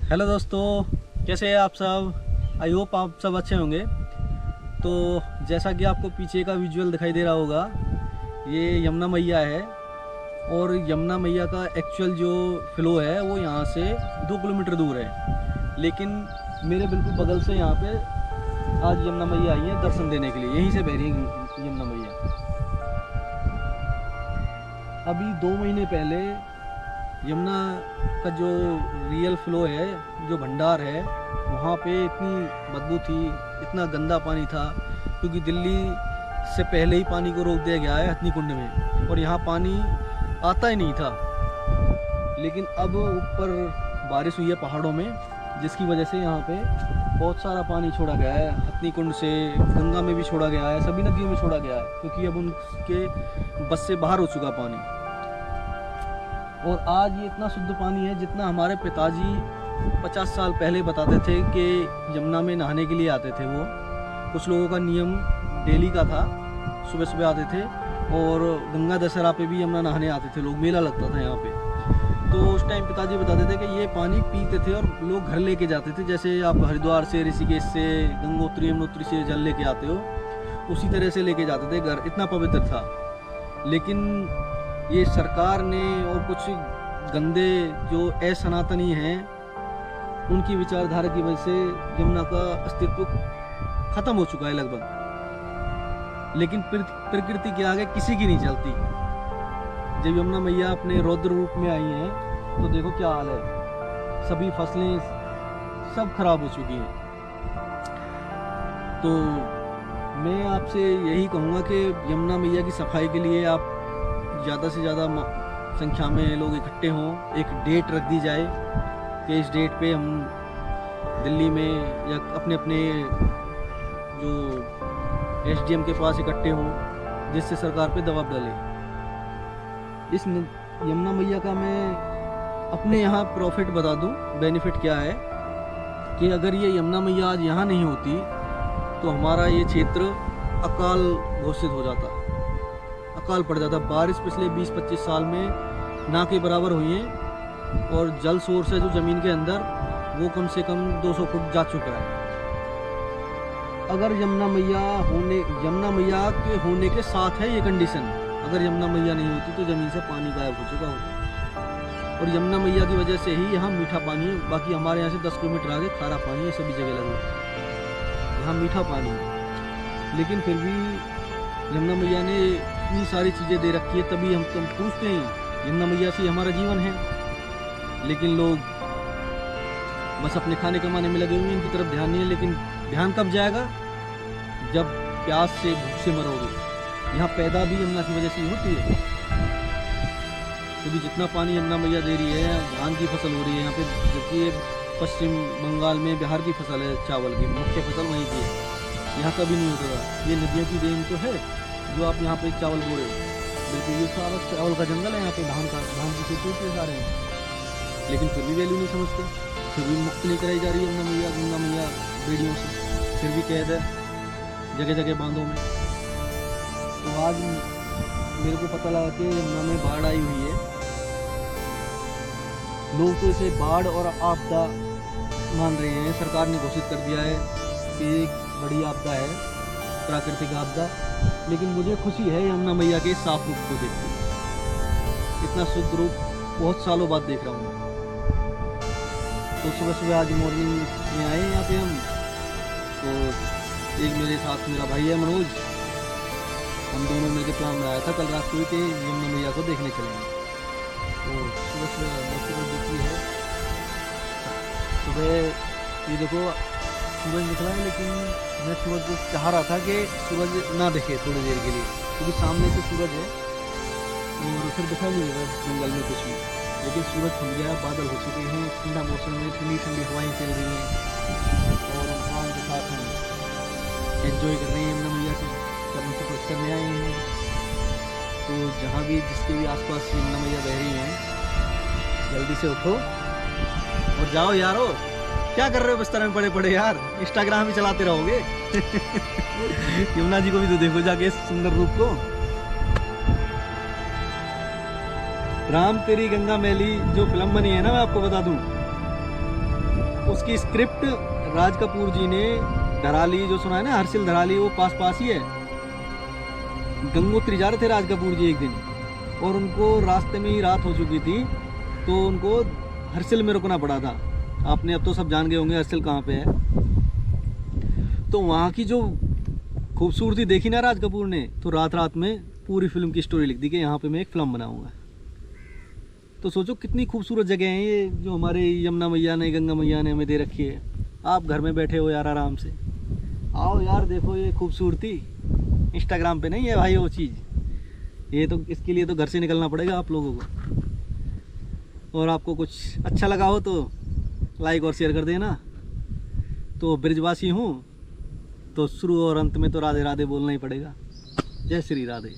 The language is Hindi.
हेलो दोस्तों, कैसे हैं आप सब। आई होप आप सब अच्छे होंगे। तो जैसा कि आपको पीछे का विजुअल दिखाई दे रहा होगा, ये यमुना मैया है। और यमुना मैया का एक्चुअल जो फ्लो है वो यहाँ से 2 किलोमीटर दूर है, लेकिन मेरे बिल्कुल बगल से यहाँ पे आज यमुना मैया आई है दर्शन देने के लिए। यहीं से बह रही है यमुना मैया। अभी 2 महीने पहले यमुना का जो रियल फ्लो है, जो भंडार है, वहाँ पे इतनी बदबू थी, इतना गंदा पानी था, क्योंकि दिल्ली से पहले ही पानी को रोक दिया गया है हथनी कुंड में, और यहाँ पानी आता ही नहीं था। लेकिन अब ऊपर बारिश हुई है पहाड़ों में, जिसकी वजह से यहाँ पे बहुत सारा पानी छोड़ा गया है। हथनी कुंड से गंगा में भी छोड़ा गया है, सभी नदियों में छोड़ा गया है, क्योंकि अब उनके बस से बाहर हो चुका पानी। और आज ये इतना शुद्ध पानी है जितना हमारे पिताजी 50 साल पहले बताते थे कि यमुना में नहाने के लिए आते थे। वो कुछ लोगों का नियम डेली का था, सुबह सुबह आते थे, और गंगा दशहरा पे भी यमुना नहाने आते थे लोग, मेला लगता था यहाँ पे। तो उस टाइम पिताजी बताते थे कि ये पानी पीते थे और लोग घर लेके जाते थे। जैसे आप हरिद्वार से, ऋषिकेश से, गंगोत्री यमुनोत्री से जल लेके आते हो, उसी तरह से लेके जाते थे घर, इतना पवित्र था। लेकिन ये सरकार ने और कुछ गंदे जो असनातनी हैं, उनकी विचारधारा की वजह से यमुना का अस्तित्व खत्म हो चुका है लगभग। लेकिन प्रकृति के आगे किसी की नहीं चलती। जब यमुना मैया अपने रौद्र रूप में आई हैं, तो देखो क्या हाल है, सभी फसलें सब खराब हो चुकी हैं। तो मैं आपसे यही कहूँगा कि यमुना मैया की सफाई के लिए आप ज़्यादा से ज़्यादा संख्या में लोग इकट्ठे हों। एक डेट रख दी जाए कि इस डेट पे हम दिल्ली में या अपने अपने जो एसडीएम के पास इकट्ठे हों, जिससे सरकार पे दबाव डाले। इस यमुना मैया का मैं अपने यहाँ प्रॉफिट बता दूँ, बेनिफिट क्या है कि अगर ये यमुना मैया आज यहाँ नहीं होती तो हमारा ये क्षेत्र अकाल घोषित हो जाता, अकाल पड़ जाता। बारिश पिछले 20-25 साल में ना के बराबर हुई है, और जल सोर्स है जो ज़मीन के अंदर, वो कम से कम 200 फुट जा चुका है। अगर यमुना मैया के होने के साथ है ये कंडीशन, अगर यमुना मैया नहीं होती तो ज़मीन से पानी गायब हो चुका होता। और यमुना मैया की वजह से ही यहाँ मीठा पानी है। बाकी हमारे यहाँ से 10 किलोमीटर आगे खारा पानी है, सभी जगह लगभग यहाँ मीठा पानी है। लेकिन फिर भी यमुना मैया ने इतनी सारी चीज़ें दे रखी है, तभी हम पूछते हैं यमुना मैया से हमारा जीवन है। लेकिन लोग बस अपने खाने कमाने में लगे हुए हैं, इनकी तरफ ध्यान नहीं है। लेकिन ध्यान कब जाएगा, जब प्यास से, भूख से मरोगे। यहाँ पैदा भी यमुना की वजह से ही होती है, क्योंकि जितना पानी यमुना मैया दे रही है, धान की फसल हो रही है यहाँ पे। जबकि ये पश्चिम बंगाल में बिहार की फसल है, चावल की मुख्य फसल वहीं की है, यहाँ कभी नहीं होता था। ये नदियों की देन तो है जो आप यहाँ पे चावल बो रहे हो। बिल्कुल ये सारा चावल का जंगल है यहाँ पे, धान की खेती होती है सारे हैं। लेकिन फिर भी वैल्यू नहीं समझते, फिर भी मुक्त नहीं कराई जा रही है यमुना मैया बेड़ियों से, फिर भी कैद है जगह जगह बांधों में। तो आज मेरे को पता लगा कि यमुना में बाढ़ आई हुई है। लोग तो इसे बाढ़ और आपदा मान रहे हैं। सरकार ने घोषित कर दिया है कि एक बड़ी आपदा है, प्राकृतिक आपदा। लेकिन मुझे खुशी है यमुना मैया के साफ रूप को देखते, इतना शुद्ध रूप बहुत सालों बाद देख रहा हूँ। तो सुबह सुबह आज मॉर्निंग में आए यहाँ पे हम, तो एक मेरे साथ मेरा भाई है मनोज, हम दोनों मिलकर प्लान बनाया था कल रात को कि यमुना मैया को देखने चलेंगे। तो सुबह सुबह देखी है, सुबह ये देखो सूरज निकला है, लेकिन मैं सूरज को चाह रहा था कि सूरज ना दिखे थोड़ी देर के लिए, क्योंकि सामने से सूरज है और फिर दिखाई नहीं देगा जंगल में कुछ भी। लेकिन सूरज खुल गया, बादल हो चुके हैं, ठंडा मौसम में ठंडी ठंडी हवाएं चल रही हैं, और भगवान के साथ हम एंजॉय कर रहे हैं यमुना मैया के चरण स्पर्श करने आए हैं। तो जहाँ भी जिसके भी आसपास यमुना मैया बह रही हैं, जल्दी से उठो और जाओ यारो। क्या कर रहे हो बिस्तर में पड़े पड़े यार, इंस्टाग्राम ही चलाते रहोगे। यमुना जी को भी तो देखो जाके, सुंदर रूप को। राम तेरी गंगा मैली जो फिल्म बनी है ना, मैं आपको बता दूं, उसकी स्क्रिप्ट राज कपूर जी ने, धराली जो सुना है ना, हर्षिल धराली, वो पास ही है। गंगोत्री जा रहे थे राज कपूर जी एक दिन, और उनको रास्ते में ही रात हो चुकी थी, तो उनको हर्षिल में रुकना पड़ा था। आपने अब तो सब जान गए होंगे हर्षिल कहाँ पे है। तो वहाँ की जो खूबसूरती देखी ना राज कपूर ने, तो रात रात में पूरी फिल्म की स्टोरी लिख दी कि यहाँ पे मैं एक फिल्म बनाऊंगा। तो सोचो कितनी खूबसूरत जगह है ये, जो हमारे यमुना मैया ने, गंगा मैया ने हमें दे रखी है। आप घर में बैठे हो यार आराम से, आओ यार देखो ये खूबसूरती। इंस्टाग्राम पे नहीं है भाई वो चीज़, ये तो इसके लिए तो घर से निकलना पड़ेगा आप लोगों को। और आपको कुछ अच्छा लगा हो तो लाइक और शेयर कर देना। तो ब्रिजवासी हूँ तो शुरू और अंत में तो राधे राधे बोलना ही पड़ेगा। जय श्री राधे।